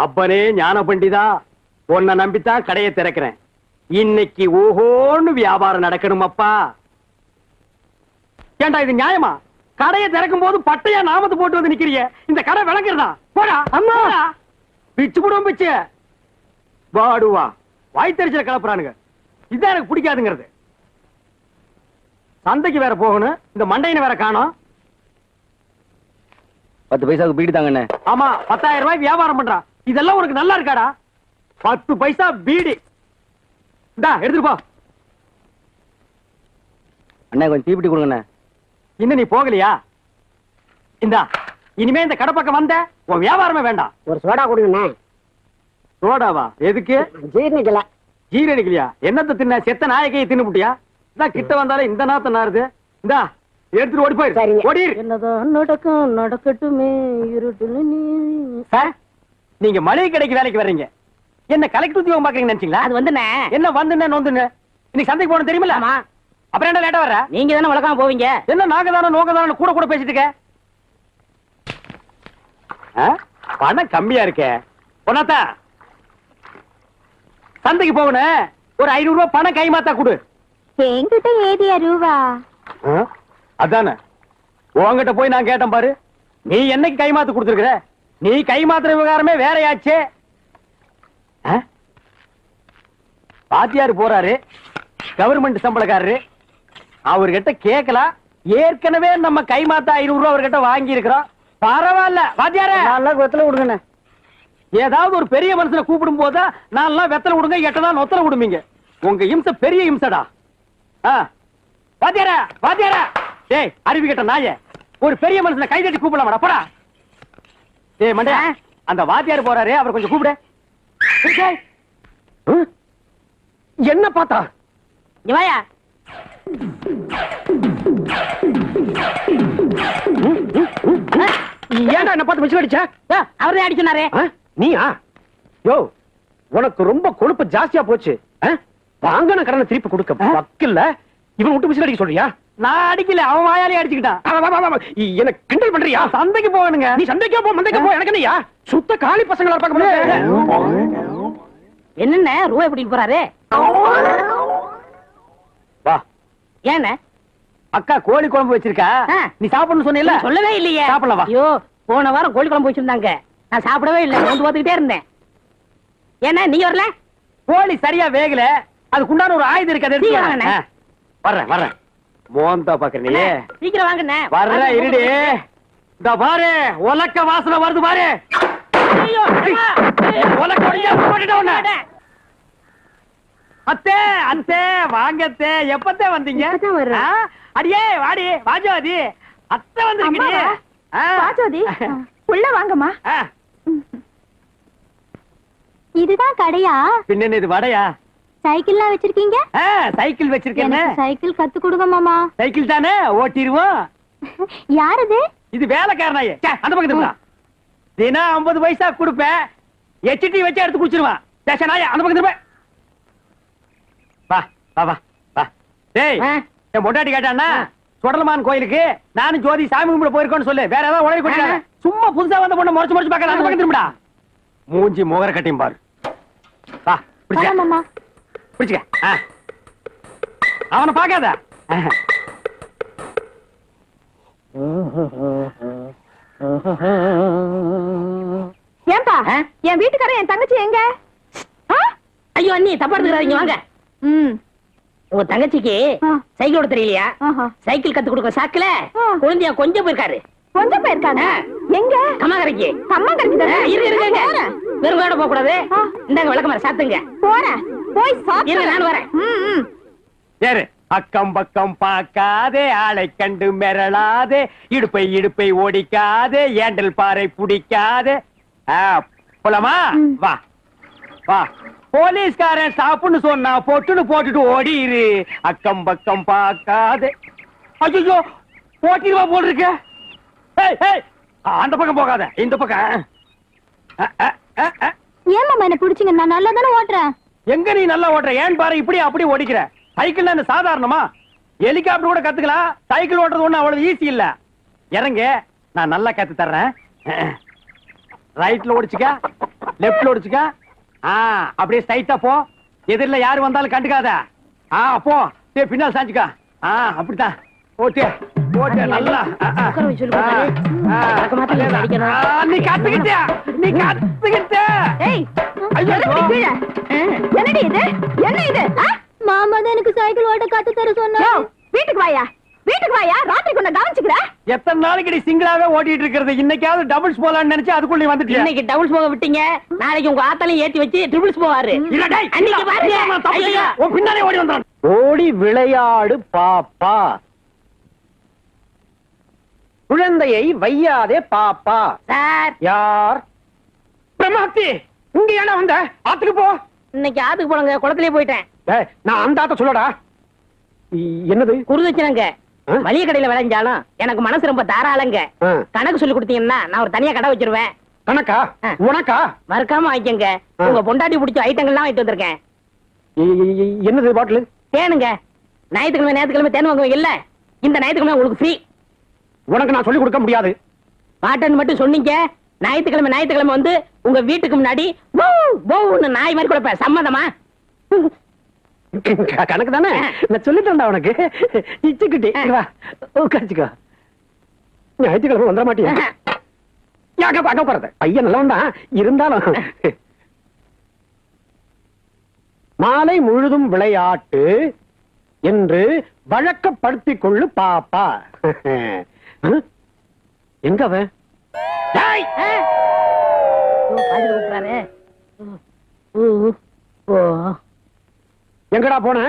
அப்பனே ஞான பண்டிதா, உன்னை நம்பித்தான் கடையை திறக்கிறேன். இன்னைக்கு ஓஹோன்னு வியாபாரம் நடக்கணும் அப்பா. ஏண்டா இது நியாயமா? கடையை திறக்கும் போது பட்டையா நாமத்தை போட்டு வந்து நிக்கிறிய. இந்த கடை விளங்குறதா? போடா அம்மா, பிச்சு போடுவோம் பிச்சு. வாடுவா வாய் தெரிச்சல கலப்புறானுங்க. இதுதான் எனக்கு பிடிக்காதுங்கிறது. சந்தைக்கு வேற போகணும், இந்த மண்டையின வேற காணோம். 10 பைசாவுக்கு பீடி தாங்கண்ணே. ஆமா, 10,000 ரூபாய் வியாபாரம் பண்றான். இதெல்லாம் உனக்கு நல்லா இருக்காடா? 10 பைசா பீடி. இந்தா எடுத்துட்டு போ. அண்ணா கொஞ்சம் தீப்பிட்டி கொடுங்கண்ணே. இன்னும் நீ போகலையா? இந்தா, இனிமே இந்த கடை பக்கம் வந்த உன் வியாபாரமே வேண்டாம். ஒரு சோடா கொடுங்கண்ணே. சோடாவா? எதுக்கு? ஜீரணிக்கல. ஜீரணிக்கலையா? என்னத்தை தின்ன? செத்த நாயக்கையை தின்னுபுட்டியா? இதான் கிட்ட வந்தாலே இந்த நாத்த நாருது. இந்தா எடுத்துட்டு ஓடி போயிரு. ஓடிரு. என்னதான் நடக்கும் நடக்கட்டுமே இருட்டுல நீ. நீங்க மளிகை கடைக்கு வேலைக்கு வர்றீங்க, என்ன கலெக்டர் உத்தியோகம் பாக்குறீங்க நினைச்சீங்களா? அது வந்துண்ணே. என்ன வந்துன்னு நோந்துன்னு? இன்னைக்கு சந்தைக்கு போன தெரியுமில்ல? அப்புறம் என்ன லேட்டா வர்ற? நீங்க தானே வழக்காம போவீங்க. என்ன நாகதான நோகதான கூட கூட பேசிட்டு இருக்க? பணம் கம்மியா இருக்கே. பொண்ணாத்தா, சந்தைக்கு போகணும், ஒரு 500 ரூபாய் பணம் கை மாத்தா கொடு. என்கிட்ட ஏதியா ரூபா? அதானே உன்கிட்ட போய் நான் கேட்டேன் பாரு. நீ என்னைக்கு கை மாத்து கொடுத்துருக்குற? நீ கை மாத்துற விவகாரமே வேறையாச்சே. பாத்தியாரு போறாரு, கவர்மெண்ட் சம்பளக்காரரு, அவர்கிட்ட கேட்கலாம். ஏற்கனவே நம்ம கை மாத்த 500 ரூபாய் அவர்கிட்ட வாங்கி இருக்கிறோம். பரவாயில்ல வாத்தியாரே, வெத்தலை விடுங்கண்ணே. ஏதாவது ஒரு பெரிய மனுஷனை கூப்பிடும் போதா நான்லாம் வெத்தலை விடுங்க, எட்டதான் நொத்தலை விடுவீங்க. உங்க இம்சை பெரிய இம்சடா. வாத்தியாரா வாத்தியாரா, டேய் அறிவு கேட்ட நாயே, ஒரு பெரிய மனுஷனை கை தட்டி கூப்பிடலாமாடா? போடா. டேய் மண்டே, அந்த வாத்தியார் போறாரு, அவர் கொஞ்சம் கூப்பிடு. என்ன பார்த்தா? வாயா. ஏன்டா என்ன பார்த்து மிச்சம் அடிச்ச? அவரே அடிச்சனாரே. நீயா? யோ, உனக்கு ரொம்ப கொழுப்பு ஜாஸ்தியா போச்சு. வாங்கின கடனை திருப்பி கொடுக்க வக்கில்ல. இவன் விட்டு மிச்சம் அடிக்க சொல்றியா? நான் அடிக்கல, அவன் வாயாலே அடிச்சுக்கிட்டான். என்ன கிண்டல் பண்றியா? சந்தைக்கு போகணுங்க. நீ சந்தைக்கே போ, மந்தைக்கு போ. எனக்கு என்னையா சுத்த காலி பசங்களா பார்க்க முடியாது. என்னென்ன ரூபாய் எப்படி போறாரு? வா. ஏண்ணே? அக்கா கோழி குழம்பு வச்சிருக்கா, நீ சாப்பிடணும் சொன்னீல்ல? சொல்லவே இல்லையே. சாப்பிடலாம் வா. ஐயோ, போன வாரம் கோழி குழம்பு வச்சிருந்தாங்க, நான் சாப்பிடவே இல்லை, வந்து பார்த்துக்கிட்டே இருந்தேன். ஏன்னா நீங்க வரல? கோழி சரியா வேகல, அதுக்குண்டான ஒரு ஆயுதம் இருக்கு, அதை எடுத்து வாங்கண்ணே. வர்றேன் வர்றேன். மோந்தா பாக்குறீங்க? சீக்கிரம் வாங்கண்ணே. வர்ற இருடி. இந்த பாரு, உலக்க வாசனை வருது பாரு. அத்தே அத்தே வாங்கத்தே, எப்பத்தே வந்தீங்க? அடியே வாடி வாஜோதி, அத்தை வந்திருக்கீங்க. வாஜோதி, உள்ள வாங்கம்மா. இதுதான் கடையா? பின்ன இது வடையா? சைக்கிள்லாம் வச்சிருக்கீங்க? சைக்கிள் வச்சிருக்கேன். சைக்கிள் கத்து கொடுங்க மாமா. சைக்கிள் தானே, ஓட்டிடுவோம். யார் இது? இது வேலைக்காரனாயே. அந்த பக்கத்துல தினம் 50 பைசா கொடுப்பேன், எச்டி வச்சு எடுத்து குடிச்சிருவான். நாயா அந்த பக்கத்துல போய் வா வா வா வா. டேய், என் பொண்டாட்டி கேட்டான்னா சுடலமான் கோயிலுக்கு நானும் ஜோதி சாமி கும்பிட போயிருக்கோன்னு சொல்லு. வேற ஏதாவது உடனே கொட்டிடாத. சும்மா புதுசா வந்த பொண்ணு முறைச்சு முறைச்சு பார்க்கல. அந்த பக்கம் திரும்படா. மூஞ்சி முகர கட்டியும் பாரு. வா மாமா. பிடிச்சுக்க. அவனை பார்க்காத. ஏன்பா, என் வீட்டுக்காரன் என் தங்கச்சி எங்க? ஐயோ அண்ணி, தப்பா எடுத்துக்கிறாங்க. வாங்க. உங்க தங்கச்சிக்கு சைக்கிள் ஓட தெரியலையா? சைக்கிள் கத்து கொடுக்க சாக்குல குழந்தையா கொஞ்சம் போயிருக்காரு. கொஞ்சம் போயிருக்காங்க? எங்க? கம்மாக்கரைக்கு. கம்மாக்கரைக்கு வெறும் வேட போக கூடாது. இந்தாங்க விளக்கமாற சாத்துங்க. போறேன், போய் சாப்பிட்டு நான் வரேன். சரி. அக்கம் பக்கம் பார்க்காதே, ஆளை கண்டு மிரளாதே, இடுப்பை இடுப்பை ஓடிக்காதே, ஏண்டல் பாறை பிடிக்காதே. போலாமா? வா வா. போலீஸ்காரன் சாப்புன்னு சொன்னா பொட்டுன்னு போட்டுட்டு ஓடிரு. அக்கம் பக்கம் பார்க்காதே. ஐயோ, போட்டிருவா போல் இருக்க. அந்த பக்கம் போகாத, இந்த பக்கம். ஏன் மாமா என்ன பிடிச்சிங்க? நான் நல்லா தானே ஓட்டுறேன். எங்க நீ நல்லா ஓட்டுற? ஏன் பாரு, இப்படி அப்படி ஓடிக்கிற. சைக்கிள் என்ன சாதாரணமா? ஹெலிகாப்டர் கூட கத்துக்கலாம். சைக்கிள் ஓட்டுறது ஒண்ணு அவ்வளவு ஈஸி இல்ல. இறங்க, நான் நல்லா கத்து தர்றேன். ரைட்ல ஓடிச்சுக்க. லெப்ட்ல ஒடிச்சுக்க. அப்படியே ஸ்ட்ரைட்டா போ. எதிரில யாரு வந்தாலும் கண்டுக்காத. போ. பின்னால் சாஞ்சுக்க. அப்படித்தான். Okay okay. நல்லா நீ கத்துக்கிட்டியா? நீ கத்துக்கிட்ட. என்னடி இது? என்ன இது? மாமா தான் எனக்கு சைக்கிள் ஓட்ட கத்து தர சொன்னா. வீட்டுக்கு வாயா, வீட்டுக்கு வாயா. ராத்திரி கொண்ட கவனிச்சுக்கிற. எத்தனை நாளைக்கு சிங்கிளாவே ஓட்டிட்டு இருக்கிறது? இன்னைக்காவது டபுள்ஸ் போலான்னு நினைச்சு அதுக்குள்ள வந்துட்டு. இன்னைக்கு டபுள்ஸ் போக விட்டீங்க, நாளைக்கு உங்க ஆத்தாலையும் ஏத்தி வச்சு ட்ரிபிள்ஸ் போவாரு. பின்னாலே ஓடி வந்தான். ஓடி விளையாடு பாப்பா, குழந்தையை வையாதே பாப்பா. சார் யார்? பிரமாத்தி, இங்க ஏன்னா வந்த? ஆத்துக்கு போ. இன்னைக்கு ஆத்துக்கு போனங்க, குளத்திலே போயிட்டேன். நான் அந்த ஆத்த சொல்லடா. என்னது? குருதட்சணைங்க. மளிகை கடையில விளைஞ்சாலும் எனக்கு மனசு ரொம்ப தாராளங்க. கணக்கு சொல்லி கொடுத்தீங்கன்னா நான் ஒரு தனியா கடை வச்சிருவேன். கணக்கா? உனக்கா? மறக்காம வாங்கிக்கங்க. உங்க பொண்டாட்டி பிடிச்ச ஐட்டங்கள்லாம் வாங்கிட்டு வந்திருக்கேன். என்னது பாட்டில்? தேனுங்க. ஞாயிற்றுக்கிழமை தேன் வாங்குவீங்க இல்ல, இந்த ஞாயிற்றுக்கிழமை உங்களுக்கு ஃப்ரீ. உனக்கு நான் சொல்லி கொடுக்க முடியாது. பாட்டன் மட்டும் சொன்னீங்க, ஞாயிற்றுக்கிழமை வந்து உங்க வீட்டுக்கு முன்னாடி நாய் மாதிரி கொடுப்பேன். சம்மதமா? கணக்கு தானே, நான் சொல்லிட்டேன்டா உனக்கு. இச்சுக்கிட்டி வா உட்காந்துக்கோ. ஞாயிற்றுக்கிழமை வந்துட மாட்டியா? பையன் நல்லா வந்தான் இருந்தாலும். மாலை முழுதும் விளையாட்டு என்று வழக்கப்படுத்திக் கொள்ளு பாப்பா. எங்க அவன்? எங்கடா போன?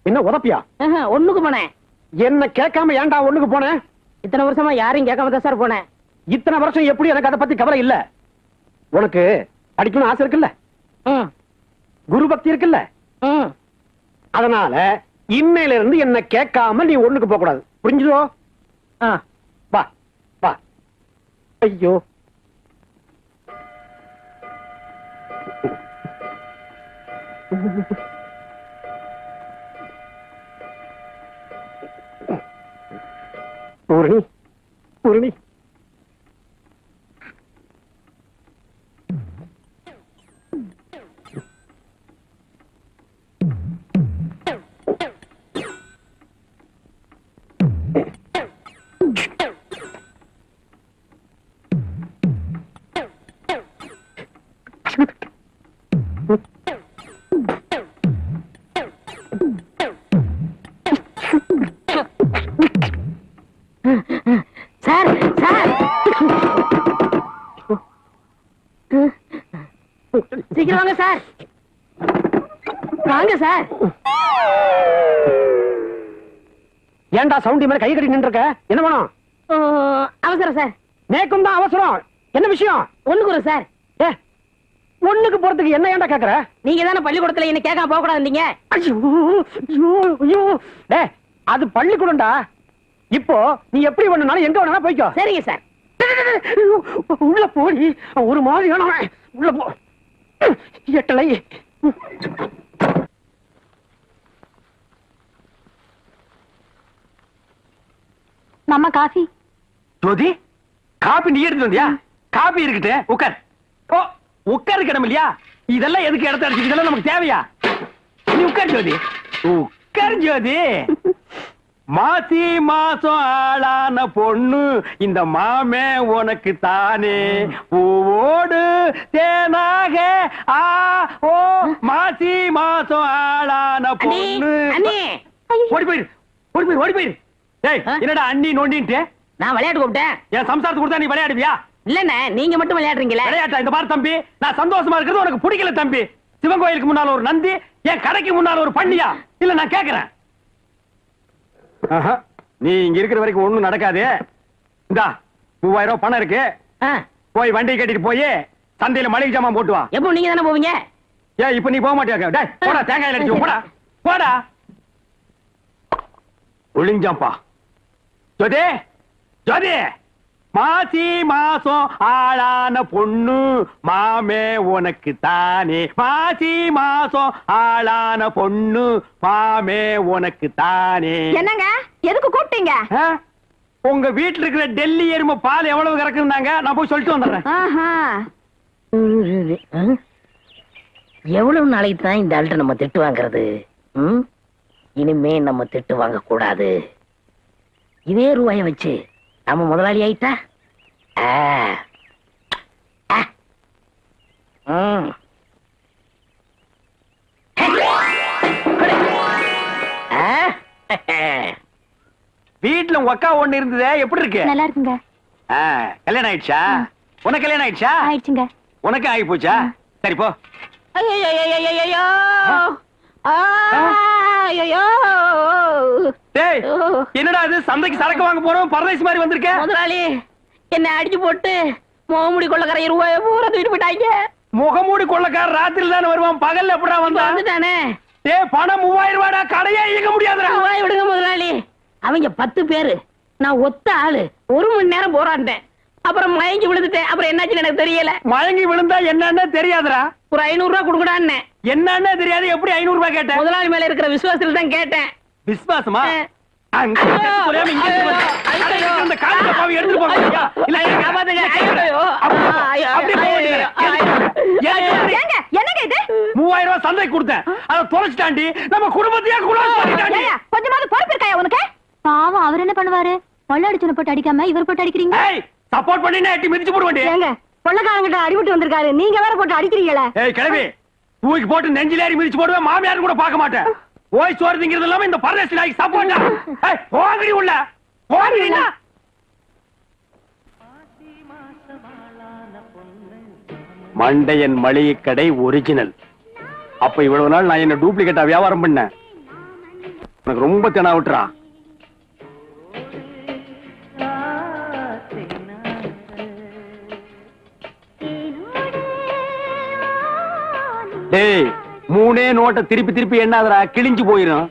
என்ன உதப்பியா? ஒண்ணுக்கு போனேன். என்ன கேட்காம ஏன்டா ஒண்ணுக்கு போன? இத்தனை வருஷமா யாரையும் கேட்காம தான் சார் போனேன். இத்தனை வருஷம் எப்படி? எனக்கு அதை பத்தி கவலை இல்ல. உனக்கு படிக்கணும் ஆசை இருக்குல்ல, குரு பக்தி இருக்குல்ல, அதனால இன்னையில இருந்து என்ன கேட்காம நீ ஒண்ணுக்கு போக கூடாது. புரிஞ்சுதோ? வா வா. ஐயோ, பூரணி பூரணி, சார் சார் சீக்கிரம் வாங்க சார், வாங்க சார். ஏன்டா சவுண்டி மாதிரி கை கட்டி நின்று இருக்க? என்ன வேணும்? அவசரம் சார். நேக்கும் தான் அவசரம். என்ன விஷயம்? ஒண்ணுக்கு ஒரு சார். ஒண்ணுக்கு போறதுக்கு என்ன ஏன்டா கேக்குற? நீங்க தானே பள்ளிக்கூடத்துல என்ன கேட்காம போக கூடாதுங்க. அது பள்ளிக்கூடம்டா. இப்போ நீ எப்படி வேணும்னாலும் எங்க வேணாலும் போய்க்கோ. சரிங்க சார். உள்ள போடி, ஒரு மாதிரி உள்ள போ. எட்டலை. மாமா காஃபி. ஜோதி, காபி நீ எடுத்து வந்தியா? காபி இருக்குட்டு உட்கார். உட்காரு கிடம் இல்லையா? இதெல்லாம் எதுக்கு இடத்த அடிச்சு? இதெல்லாம் நமக்கு தேவையா? நீ உட்கார் ஜோதி, உட்கார் ஜோதி. மாசி மாசம் ஆளான பொண்ணு இந்த மாமே உனக்கு தானே, பூவோடு தேனாக மாசி மாசம் ஆளான பொண்ணு. ஓடி போயிரு, ஓடி போயிரு, ஓடி போயிரு. என்னடா அண்ணி நோண்டின்ட்டு? நான் விளையாட்டு கூப்பிட்டேன். என் சம்சாரத்துக்கு கொடுத்தா நீ விளையாடுவியா? இல்லண்ணே, நீங்க மட்டும் விளையாடுறீங்களா? விளையாட்டா? இந்த பாரு தம்பி, நான் சந்தோஷமா இருக்கிறது உனக்கு பிடிக்கல தம்பி. சிவன் கோயிலுக்கு முன்னால ஒரு நந்தி, என் கடைக்கு முன்னால ஒரு பண்ணியா? இல்ல நான் கேக்குறேன். நீ இங்க இருக்கிற வரைக்கும் ஒண்ணும் நடக்காது. இந்தா 3000 ரூபாய் பணம் இருக்கு, போய் வண்டி கட்டிட்டு போய் சந்தையில மளிகை ஜாமான் போட்டு வா. எப்போ நீங்க தானே போவீங்க? இப்ப நீ போக மாட்டியா? டேய் போடா, தேங்காய் அடிச்சு போடா போடா. ஒளிஞ்சாம்பா. ஜோதி ஜோதி, மாசி மாசம் ஆளான பொண்ணு மாமே உனக்கு தானே, மாசி மாசம் ஆளான பொண்ணு மாமே உனக்கு தானே. என்னங்க, எதுக்கு கூப்பிட்டீங்க? உங்க வீட்டுல இருக்கிற டெல்லி எருமை பால் எவ்வளவு கறக்குறாங்க? நான் போய் சொல்லிட்டு வந்துடுறேன். எவ்வளவு நாளைக்கு தான் இந்த ஆள்கிட்ட நம்ம திட்டு வாங்குறது? இனிமே நம்ம திட்டு வாங்க கூடாது. இதே ரூபாய வச்சு நம்ம முதலாளி ஆயிட்டா வீட்டுல உங்க அக்கா ஒண்ணு இருந்ததே, எப்படி இருக்கு? நல்லா இருக்குங்க. கல்யாணம் ஆயிடுச்சா? உனக்கு கல்யாணம் ஆயிடுச்சா? ஆயிடுச்சுங்க. உனக்கு ஆகி போச்சா? சரி போ. டேய், என்னடா இது? சந்தைக்கு சரக்கு வாங்க போறோம், பரதேசி மாதிரி வந்திருக்க. முதலாளி என்ன அடிச்சு போட்டு முகமூடி கொள்ளக்கார ரூபாய பூரா தூக்கிட்டு போயிட்டாங்க. முகமூடி கொள்ளக்கார ராத்திரில தானே வருவான், பகல்ல எப்படா வந்துட்டானே? டேய், பணம் 3000 ரூபாடா, கடையே இயங்க முடியாதுடா. ரூபாய் விடுங்க முதலாளி. அவங்க 10 பேரு, நான் ஒத்த ஆளு. 1 மணி நேரம் போராட்டேன், அப்புறம் மயங்கி விழுந்துட்டேன். அப்புறம் என்னாச்சுன்னு எனக்கு தெரியல. மயங்கி விழுந்தா என்னன்னு தெரியாதுடா. ஒரு 500 ரூபாய் கொடுக்கடான்னு. என்னன்னு தெரியாது, எப்படி 500 ரூபாய் கேட்டேன்? முதலாளி மேல இருக்கிற விசுவாசத்துல தான் கேட்டேன். விசுவாசமா? அங்க ஐயோ, சொல்லாம இங்க ஐயோ, வந்து ஐயோ, அந்த காலையில பாவி எடுத்துட்டு போங்க. இல்ல, ஐயோ, காப்பாத்துங்க. ஐயோ, அப்படியே போக வேண்டியது. ஏங்க, என்னங்க இது? 3000 ரூபாய் சந்தைக்கு கொடுத்தேன், அதை தொலைச்சிட்டாண்டி. நம்ம குடும்பத்தையே குலாஸ் பண்ணிட்டாண்டி. ஏங்க, கொஞ்சமாவது பொறுப்பு இருக்காயா உனக்கு? பாவம், அவர் என்ன பண்ணுவாரு? கொள்ள அடிச்சன போட்டு அடிக்காம இவர் போட்டு அடிக்கிறீங்க. ஏய், சப்போர்ட் பண்ணி எட்டி மிதிச்சு போடுவேண்டி. ஏங்க, கொள்ளக்காரங்கிட்ட அடிபட்டு வந்திருக்காரு, நீங்க வேற போட்டு அடிக்கிறீங்களே. ஏய் கிளவி, தூக்கி போட்டு நெஞ்சில ஏறி மிதிச்சு போடுவேன், மாமியார் கூட பார்க்க மாட்டேன். ஓய் சோறு திங்கிறது இல்லாம இந்த பரதேசி நாய்க்கு சப்போர்ட்டா? ஏய், போங்கடி உள்ள, போங்கடினா. மண்டையன் மளிகை கடை ஒரிஜினல். அப்ப இவ்வளவு நாள் நான் என்ன டூப்ளிகேட்டா வியாபாரம் பண்ணேன். எனக்கு ரொம்ப தெனா விட்டுறா. டேய், 3 நோட்டை திருப்பி திருப்பி எண்ணாதடா, கிழிஞ்சு போயிரும்.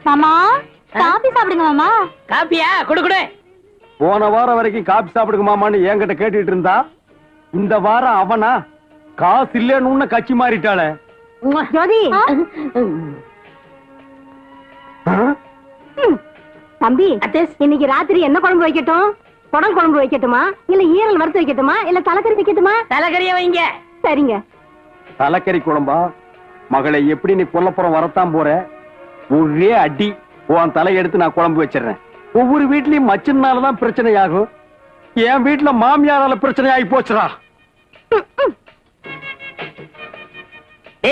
மாமா, காபி சாப்பிடுங்க மாமா. காப்பியா? குடு குடு. போன வாரம் வரைக்கும் காபி சாப்பிடுங்க மாமான்னு என்கிட்ட கேட்டுட்டு இருந்தா, இந்த வாரம் அவனா காசு இல்லன்னு கட்சி மாறிட்டாளே. ஜோதி, தம்பி, இன்னைக்கு ராத்திரி என்ன குழம்பு வைக்கட்டும்? குடல் குழம்பு வைக்கட்டுமா, இல்ல ஈரல் வறுத்து வைக்கட்டுமா, இல்ல தலைக்கறி வைக்கட்டுமா? தலைக்கறியா வைங்க. சரிங்க. தலைக்கறி குழம்பா? மகளை, எப்படி நீ கொல்லப்புறம் வரத்தான் போற? ஒரே அடி, உன் தலை எடுத்து நான் குழம்பு வச்சிடறேன். ஒவ்வொரு வீட்லயும் மச்சனாலதான் பிரச்சனை ஆகும், என் வீட்டுல மாமியாரால பிரச்சனை ஆகி போச்சுடா.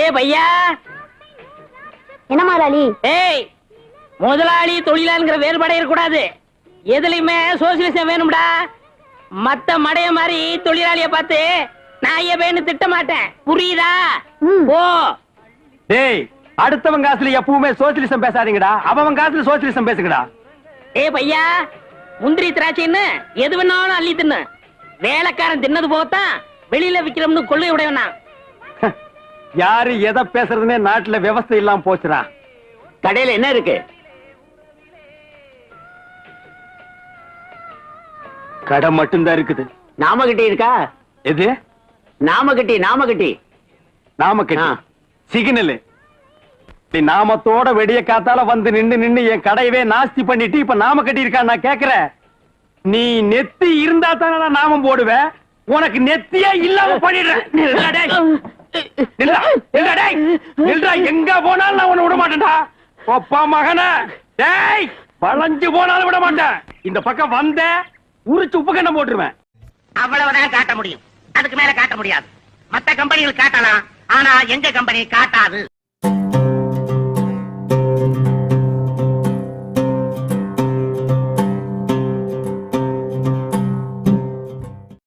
ஏய் பையா. என்ன முதலாளி? ஏய், முதலாளி தொழிலாளிங்கிற வேறுபாடே இருக்கக்கூடாது. எதுலயுமே சோசியலிசம் வேணும்டா. மத்த மடைய மாதிரி தொழிலாளிய பார்த்து நான் ஏன்னு திட்ட மாட்டேன், புரியுதா? ஓ டேய், அடுத்தவன் காசுல எப்பவுமே சோசியலிசம் பேசாதீங்கடா, அவன் காசுல சோசியலிசம் பேசுங்கடா. ஏய் பையா, முந்திரி திராட்சைன்னு எது வேணாலும் அள்ளி தின்னு. வேலைக்காரன் தின்னது போகத்தான் வெளியில விக்கிறோம்னு கொள்ளை உடையவனா. யாரு எதை பேசுறதுன்னே நாட்டுல விவசாயம் இல்லாம போச்சுடா. கடையில என்ன இருக்கு? கடை மட்டும்தான் இருக்குது. நாமகட்டி இருக்கா? எது? நாமகட்டி. நாமக்கட்டி சிக்னல். நாமத்தோட வெடிய காத்தால வந்து நின்னு என் கடையவே நாஸ்தி பண்ணிட்டு இப்ப நாம கட்டி இருக்கா? நான் கேக்குறேன், நீ நெத்தி இருந்தா தானே நான் நாமம் போடுவேன், உனக்கு நெத்தியே இல்லாம பண்ணிடுறேன். எங்க போனாலும் நான் உன்னை விட மாட்டேன்டா. ஒப்பா மகன, டேய், வளைஞ்சு போனாலும் விட மாட்டேன். இந்த பக்கம் வந்த உரிச்சு உப்பு கண்ணம் போட்டுருவேன். அவ்வளவுதான் காட்ட முடியும், அதுக்கு மேல காட்ட முடியாது. மத்த கம்பெனிகள் காட்டலாம், ஆனா எங்க கம்பெனி காட்டாது.